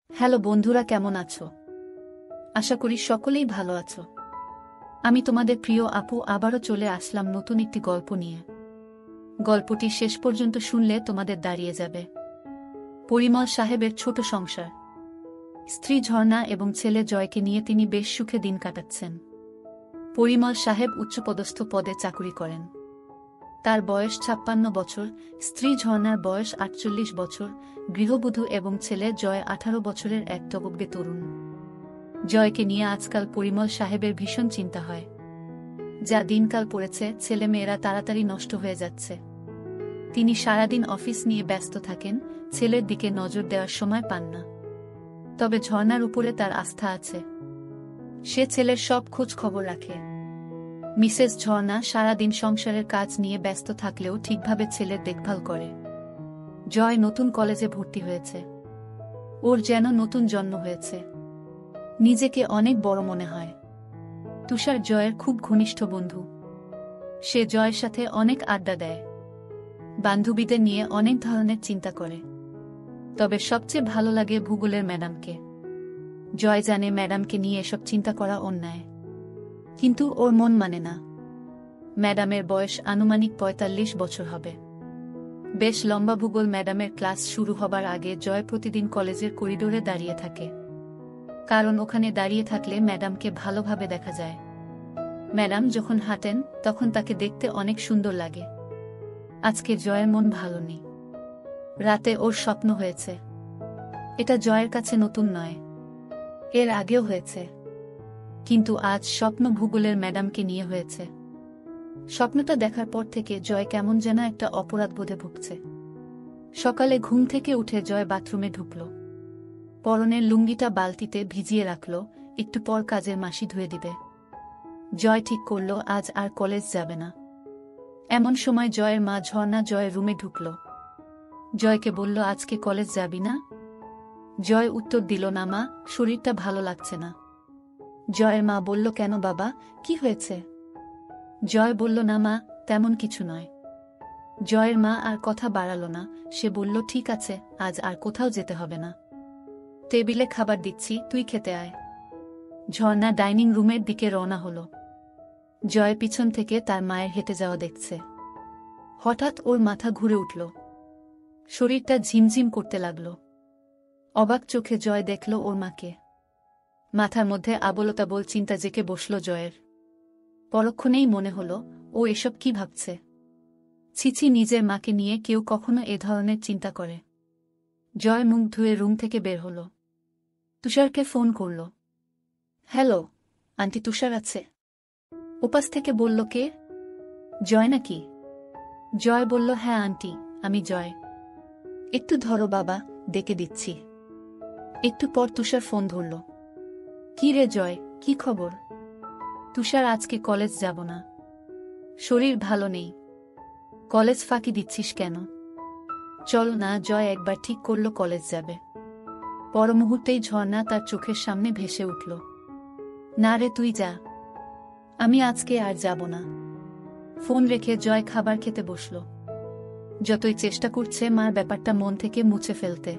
Hello বন্ধুরা, কেমন আছো? আশা করি সকলেই ভালো আছো। আমি তোমাদের প্রিয় আপু আবারও চলে আসলাম নতুন একটি গল্প নিয়ে। গল্পটি শেষ পর্যন্ত শুনলে তোমাদের দাঁড়িয়ে যাবে। পরিমল সাহেবের ছোট সংসার। স্ত্রী ঝর্ণা এবং ছেলে জয়কে নিয়ে তিনি বেশ সুখে দিন কাটাচ্ছেন। পরিমল সাহেব উচ্চপদস্থ পদে চাকুরি করেন। তার বয়স ৫৬ বছর, স্ত্রী ঝর্ণার বয়স ৪৮ বছর, গৃহবধূ এবং ছেলে জয় ১৮ বছরের এক টগবগে তরুণ। জয়কে নিয়ে আজকাল পরিমল সাহেবের ভীষণ চিন্তা হয়। যা দিনকাল পড়েছে, ছেলেমেয়েরা তাড়াতাড়ি নষ্ট হয়ে যাচ্ছে। তিনি সারাদিন অফিস নিয়ে ব্যস্ত থাকেন, ছেলের দিকে নজর দেওয়ার সময় পান না। তবে ঝর্ণার উপরে তার আস্থা আছে। সে ছেলের সব খোঁজ খবর রাখে। মিসেস ঝর্ণা সারাদিন সংসারের কাজ নিয়ে ব্যস্ত থাকলেও ঠিকভাবে ছেলের দেখভাল করে। জয় নতুন কলেজে ভর্তি হয়েছে। ওর যেন নতুন জন্ম হয়েছে। নিজেকে অনেক বড় মনে হয়। তুষার জয়ের খুব ঘনিষ্ঠ বন্ধু। সে জয়ের সাথে অনেক আড্ডা দেয়, বান্ধবীদের নিয়ে অনেক ধরনের চিন্তা করে। তবে সবচেয়ে ভালো লাগে ভূগোলের ম্যাডামকে। জয় জানে ম্যাডামকে নিয়ে এসব চিন্তা করা অন্যায়, কিন্তু ওর মন মানে না। ম্যাডামের বয়স আনুমানিক ৪৫ বছর হবে। বেশ লম্বা। ভূগোল ম্যাডামের ক্লাস শুরু হবার আগে জয় প্রতিদিন কলেজের করিডোরে দাঁড়িয়ে থাকে, কারণ ওখানে দাঁড়িয়ে থাকলে ম্যাডামকে ভালোভাবে দেখা যায়। ম্যাডাম যখন হাঁটেন তখন তাকে দেখতে অনেক সুন্দর লাগে। আজকে জয়ের মন ভালো নেই। রাতে ওর স্বপ্ন হয়েছে। এটা জয়ের কাছে নতুন নয়, এর আগেও হয়েছে। কিন্তু আজ স্বপ্ন ভূগোলের ম্যাডামকে নিয়ে হয়েছে। স্বপ্নটা দেখার পর থেকে জয় কেমন যেন একটা অপরাধবোধে ভুগছে। সকালে ঘুম থেকে উঠে জয় বাথরুমে ঢুকল। পরনের লুঙ্গিটা বালতিতে ভিজিয়ে রাখল, একটু পর কাজের মাসি ধুয়ে দিবে। জয় ঠিক করল আজ আর কলেজ যাবে না। এমন সময় জয়ের মা ঝর্ণা জয়ের রুমে ঢুকল। জয়কে বলল, আজকে কলেজ যাবি না? জয় উত্তর দিল, না মা, শরীরটা ভালো লাগছে না। জয়ের মা বলল, কেন বাবা, কি হয়েছে? জয় বলল, না মা, তেমন কিছু নয়। জয়ের মা আর কথা বাড়াল না। সে বলল, ঠিক আছে, আজ আর কোথাও যেতে হবে না। টেবিলে খাবার দিচ্ছি, তুই খেতে আয়। ঝর্ণা ডাইনিং রুমের দিকে রওনা হল। জয় পিছন থেকে তার মায়ের হেঁটে যাওয়া দেখছে। হঠাৎ ওর মাথা ঘুরে উঠল। শরীরটা ঝিমঝিম করতে লাগল। অবাক চোখে জয় দেখল ওর মাকে। মাথার মধ্যে আবোলতাবোল চিন্তা জেঁকে বসল জয়ের। পরক্ষণেই মনে হল, ও এসব কি ভাবছে? ছিছি, নিজের মাকে নিয়ে কেউ কখনো এ ধরনের চিন্তা করে? জয় মুখ ধুয়ে রুম থেকে বের হল। তুষারকে ফোন করল। হ্যালো আন্টি, তুষার আছে? ওপাশ থেকে বলল, কে? জয় নাকি? জয় বলল, হ্যাঁ আন্টি, আমি জয়। একটু ধরো বাবা, ডেকে দিচ্ছি। একটু পর তুষার ফোন ধরল। কি রে জয়, কি খবর? তুষার, আজকে কলেজ যাব না। শরীর ভালো নেই। কলেজ ফাঁকি দিচ্ছিস কেন? চল না। জয় একবার ঠিক করল কলেজ যাবে। পর মুহূর্তেই ঝর্ণা তার চোখের সামনে ভেসে উঠল। না রে, তুই যা। আমি আজকে আর যাব না। ফোন রেখে জয় খাবার খেতে বসল। যতই চেষ্টা করছে মার ব্যাপারটা মন থেকে মুছে ফেলতে,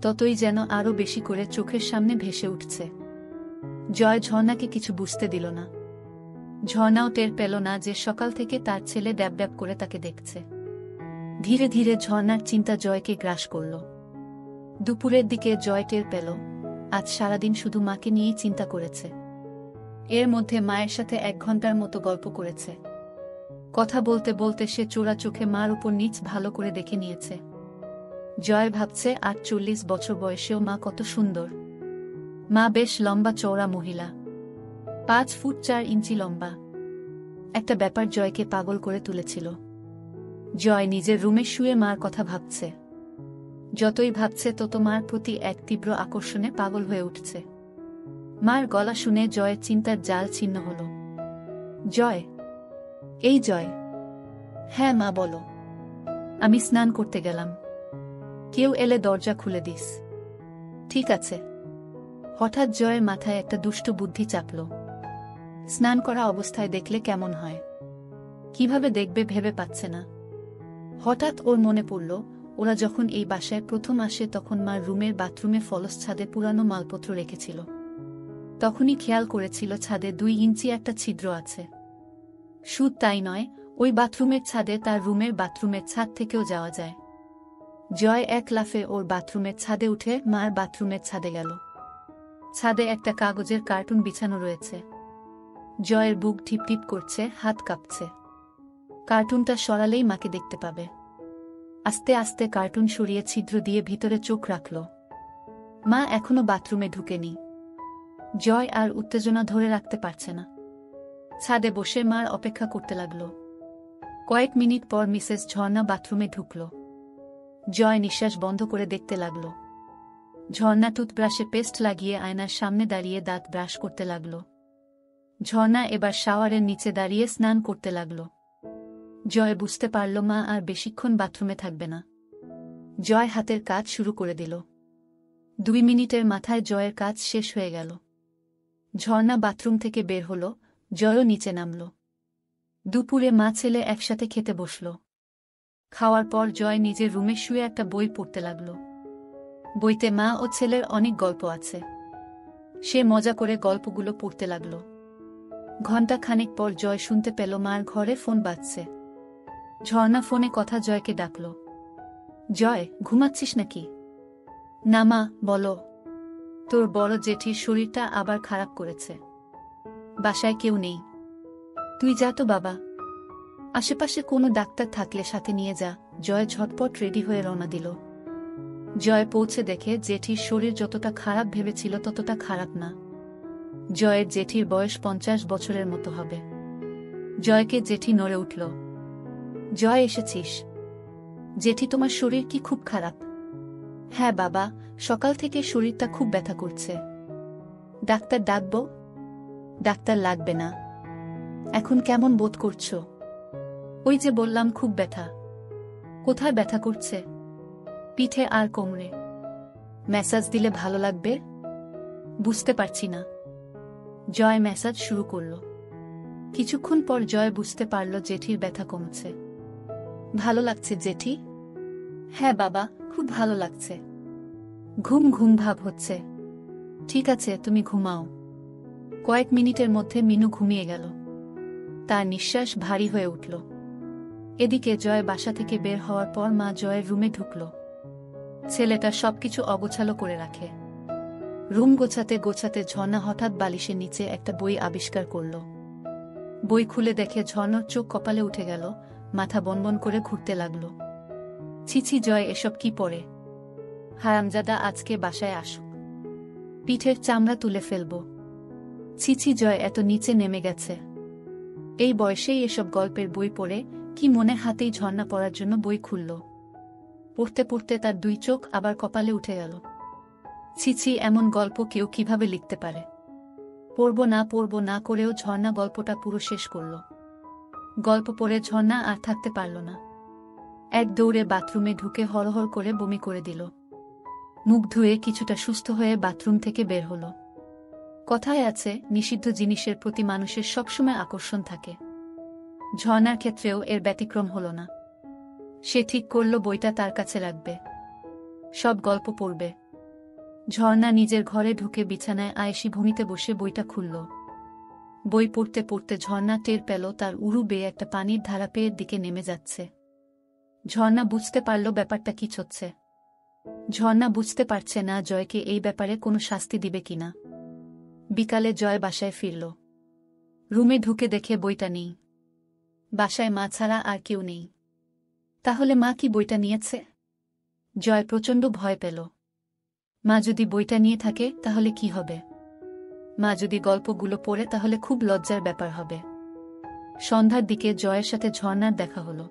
ততই যেন আরো বেশি করে চোখের সামনে ভেসে উঠছে। জয় ঝর্ণাকে কিছু বুঝতে দিল না। ঝর্ণাও টের পেল না যে সকাল থেকে তার ছেলে ড্যাব ড্যাব করে তাকে দেখছে। ধীরে ধীরে ঝর্ণার চিন্তা জয়কে গ্রাস করল। দুপুরের দিকে জয় টের পেল, আজ সারাদিন শুধু মাকে নিয়েই চিন্তা করেছে। এর মধ্যে মায়ের সাথে ১ ঘন্টার মতো গল্প করেছে। কথা বলতে বলতে সে চোরা চোখে মার উপর নিচ ভালো করে দেখে নিয়েছে। জয় ভাবছে, ৪৮ বছর বয়সেও মা কত সুন্দর। মা বেশ লম্বা চওড়া মহিলা, ৫ ফুট ৪ ইঞ্চি লম্বা। একটা ব্যাপার জয়কে পাগল করে তুলেছিল। জয় নিজের রুমে শুয়ে মার কথা ভাবছে। যতই ভাবছে তত মার প্রতি এক তীব্র আকর্ষণে পাগল হয়ে উঠছে। মার গলা শুনে জয়ের চিন্তার জাল ছিন্ন হল। জয়, এই জয়। হ্যাঁ মা, বলো। আমি স্নান করতে গেলাম। কেউ এলে দরজা খুলে দিস। ঠিক আছে। হঠাৎ জয়ের মাথায় একটা দুষ্ট বুদ্ধি চাপল। স্নান করা অবস্থায় দেখলে কেমন হয়, কিভাবে দেখবে ভেবে পাচ্ছে না। হঠাৎ ওর মনে পড়ল, ওরা যখন এই বাসায় প্রথম আসে তখন মার রুমের বাথরুমে ফলস ছাদে পুরানো মালপত্র রেখেছিল। তখনই খেয়াল করেছিল ছাদে 2 ইঞ্চি একটা ছিদ্র আছে। শুধু তাই নয়, ওই বাথরুমের ছাদে তার রুমের বাথরুমের ছাদ থেকেও যাওয়া যায়। জয় এক লাফে ওর বাথরুমের ছাদে উঠে মার বাথরুমের ছাদে গেল। ছাদে একটা কাগজের কার্টুন বিছানো রয়েছে। জয়ের বুক টিপটিপ করছে, হাত কাঁপছে। কার্টুনটা সরালেই মাকে দেখতে পাবে। আস্তে আস্তে কার্টুন সরিয়ে ছিদ্র দিয়ে ভিতরে চোখ রাখল। মা এখনো বাথরুমে ঢুকেনি। জয় আর উত্তেজনা ধরে রাখতে পারছে না। ছাদে বসে মার অপেক্ষা করতে লাগল। কয়েক মিনিট পর মিসেস ঝর্ণা বাথরুমে ঢুকল। জয় নিঃশ্বাস বন্ধ করে দেখতে লাগল। ঝর্ণা টুথব্রাশে পেস্ট লাগিয়ে আয়নার সামনে দাঁড়িয়ে দাঁত ব্রাশ করতে লাগল। ঝর্ণা এবার শাওয়ারের নিচে দাঁড়িয়ে স্নান করতে লাগল। জয় বুঝতে পারল মা আর বেশিক্ষণ বাথরুমে থাকবে না। জয় হাতের কাজ শুরু করে দিল। 2 মিনিটের মাথায় জয়ের কাজ শেষ হয়ে গেল। ঝর্ণা বাথরুম থেকে বের হল, জয়ও নিচে নামল। দুপুরে মা ছেলে একসাথে খেতে বসল। খাওয়ার পর জয় নিজের রুমে শুয়ে একটা বই পড়তে লাগল। বইতে মা ও ছেলের অনেক গল্প আছে। সে মজা করে গল্পগুলো পড়তে লাগল। ঘণ্টা খানেক পর জয় শুনতে পেল মার ঘরে ফোন বাজছে। ঝর্ণা ফোনে কথা জয়কে ডাকল। জয়, ঘুমাচ্ছিস নাকি? না মা, বলো। তোর বড় জেঠির শরীরটা আবার খারাপ করেছে। বাসায় কেউ নেই। তুই যা তো বাবা। আশেপাশে কোনো ডাক্তার থাকলে সাথে নিয়ে যা। জয় ঝটপট রেডি হয়ে রওনা দিল। জয় পৌঁছে দেখে জেঠির শরীর যতটা খারাপ ভেবেছিল ততটা খারাপ না। জয়ের জেঠির বয়স 50 বছরের মতো হবে। জয়কে জেঠি নড়ে উঠল। জয়, এসেছিস? জেঠি, তোমার শরীর কি খুব খারাপ? হ্যাঁ বাবা, সকাল থেকে শরীরটা খুব ব্যথা করছে। ডাক্তার ডাকব? ডাক্তার লাগবে না। এখন কেমন বোধ করছো? ওই যে বললাম, খুব ব্যথা। কোথায় ব্যথা করছে? পিঠে আর কোমরে। ম্যাসাজ দিলে ভালো লাগবে? বুঝতে পারছি না। জয় ম্যাসাজ শুরু করল। কিছুক্ষণ পর জয় বুঝতে পারল জেঠির ব্যথা কমছে। ভালো লাগছে জেঠি? হ্যাঁ বাবা, খুব ভালো লাগছে। ঘুম ঘুম ভাব হচ্ছে। ঠিক আছে, তুমি ঘুমাও। কয়েক মিনিটের মধ্যে মিনু ঘুমিয়ে গেল। তার নিঃশ্বাস ভারী হয়ে উঠল। এদিকে জয় বাসা থেকে বের হওয়ার পর মা জয়ের রুমে ঢুকল। ছেলেটা সবকিছু অগোছালো করে রাখে। রুম গোছাতে গোছাতে ঝর্ণা হঠাৎ বালিশের নিচে একটা বই আবিষ্কার করল। বই খুলে দেখে ঝর্ণার চোখ কপালে উঠে গেল, মাথা বনবন করে ঘুরতে লাগল। ছিছি জয়, এসব কি পড়ে? হারামজাদা আজকে বাসায় আসুক, পিঠের চামড়া তুলে ফেলব। ছিছি জয় এত নিচে নেমে গেছে। এই বয়সেই এসব গল্পের বই পড়ে? কি মনে হাতেই ঝর্ণা পড়ার জন্য বই খুলল। পড়তে পড়তে তার 2 চোখ আবার কপালে উঠে গেল। ছিছি, এমন গল্প কেউ কিভাবে লিখতে পারে? পড়ব না করেও ঝর্ণা গল্পটা পুরো শেষ করল। গল্প পড়ে ঝর্ণা আর থাকতে পারল না। এক দৌড়ে বাথরুমে ঢুকে হড়হড় করে বমি করে দিল। মুখ ধুয়ে কিছুটা সুস্থ হয়ে বাথরুম থেকে বের হল। কথায় আছে, নিষিদ্ধ জিনিসের প্রতি মানুষের সবসময় আকর্ষণ থাকে। ঝর্ণার ক্ষেত্রেও এর ব্যতিক্রম হল না। সে ঠিক করল বইটা তার কাছে রাখবে, সব গল্প পড়বে। ঝর্ণা নিজের ঘরে ঢুকে বিছানায় আয়েশি ভূমিতে বসে বইটা খুলল। বই পড়তে পড়তে ঝর্ণা টের পেল তার উরু বেয়ে একটা পানির ধারা পেয়ের দিকে নেমে যাচ্ছে। ঝর্ণা বুঝতে পারল ব্যাপারটা কি হচ্ছে। ঝর্ণা বুঝতে পারছে না জয়কে এই ব্যাপারে কোনো শাস্তি দিবে কিনা। বিকালে জয় বাসায় ফিরল। রুমে ঢুকে দেখে বইটা নেই। বাসায় মা ছাড়া আর কেউ নেই। তাহলে মা কি বইটা নিয়েছে? জয় প্রচণ্ড ভয় পেল। মা যদি বইটা নিয়ে থাকে তাহলে কি হবে? মা যদি গল্পগুলো পড়ে তাহলে খুব লজ্জার ব্যাপার হবে। সন্ধ্যার দিকে জয়ের সাথে ঝর্ণার দেখা হলো।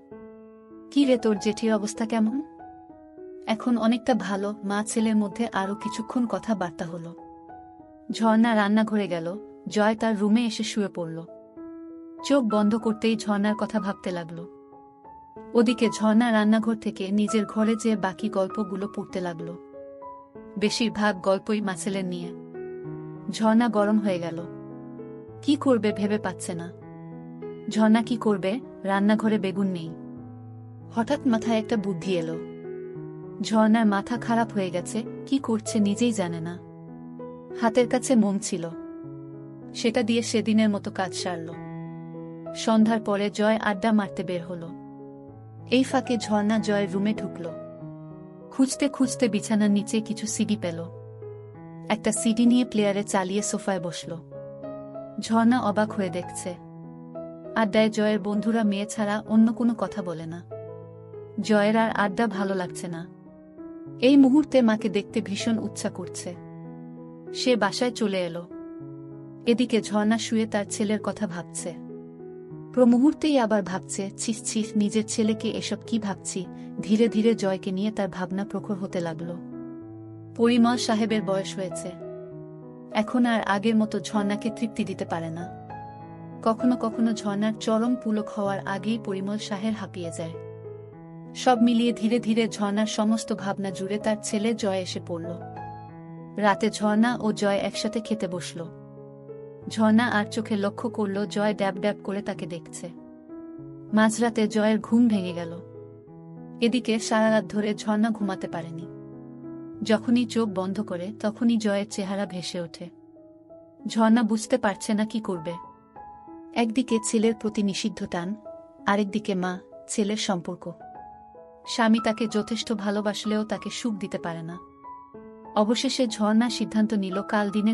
কি রে, তোর জেঠির অবস্থা কেমন? এখন অনেকটা ভালো। মা ছেলের মধ্যে আরও কিছুক্ষণ কথাবার্তা হলো। ঝর্ণা রান্নাঘরে গেল। জয় তার রুমে এসে শুয়ে পড়ল। চোখ বন্ধ করতেই ঝর্ণার কথা ভাবতে লাগল। ওদিকে ঝর্ণা রান্নাঘর থেকে নিজের ঘরে যেয়ে বাকি গল্পগুলো পড়তে লাগল। বেশিরভাগ গল্পই মাছেলের নিয়ে। ঝর্ণা গরম হয়ে গেল। কি করবে ভেবে পাচ্ছে না। ঝর্ণা কি করবে? রান্নাঘরে বেগুন নেই। হঠাৎ মাথায় একটা বুদ্ধি এলো। ঝর্ণার মাথা খারাপ হয়ে গেছে, কি করছে নিজেই জানে না। হাতের কাছে মোম ছিল, সেটা দিয়ে সেদিনের মতো কাজ সারল। সন্ধ্যার পরে জয় আড্ডা মারতে বের হল। এই ফাঁকে ঝর্ণা জয়ের রুমে ঢুকল। খুঁজতে খুঁজতে বিছানার নিচে কিছু সিডি পেল। একটা সিডি নিয়ে প্লেয়ারে চালিয়ে সোফায় বসল। ঝর্ণা অবাক হয়ে দেখছে, আড্ডায় জয়ের বন্ধুরা মেয়ে ছাড়া অন্য কোনো কথা বলে না। জয়ের আর আড্ডা ভালো লাগছে না। এই মুহূর্তে মাকে দেখতে ভীষণ ইচ্ছা করছে। সে বাসায় চলে এলো। এদিকে ঝর্ণা শুয়ে তার ছেলের কথা ভাবছে। মুহূর্তেই আবার ভাবছে, ছিস ছিস, নিজের ছেলেকে এসব কি ভাবছি। ধীরে ধীরে জয়কে নিয়ে তার ভাবনা প্রখর হতে লাগল। পরিমল সাহেবের বয়স হয়েছে, এখন আর আগের মতো ঝর্ণাকে তৃপ্তি দিতে পারে না। কখনো কখনো ঝর্ণার চরম পুলক হওয়ার আগেই পরিমল সাহেব হাঁপিয়ে যায়। সব মিলিয়ে ধীরে ধীরে ঝর্ণার সমস্ত ভাবনা জুড়ে তার ছেলে জয় এসে পড়ল। রাতে ঝর্ণা ও জয় একসাথে খেতে বসল। ঝর্ণা আর চোখে লক্ষ্য করল জয় ড্যাব ড্যাব করে তাকে দেখছে। মাঝরাতে জয়ের ঘুম ভেঙে গেল। এদিকে সারা রাত ধরে ঝর্ণা ঘুমাতে পারেনি। যখনই চোখ বন্ধ করে তখনই জয়ের চেহারা ভেসে ওঠে। ঝর্ণা বুঝতে পারছে না কি করবে। একদিকে ছেলের প্রতি নিষিদ্ধ টান, আরেকদিকে মা ছেলের সম্পর্ক। স্বামী তাকে যথেষ্ট ভালোবাসলেও তাকে সুখ দিতে পারে না। অবশেষে ঝর্ণা সিদ্ধান্ত নিল কাল দিনে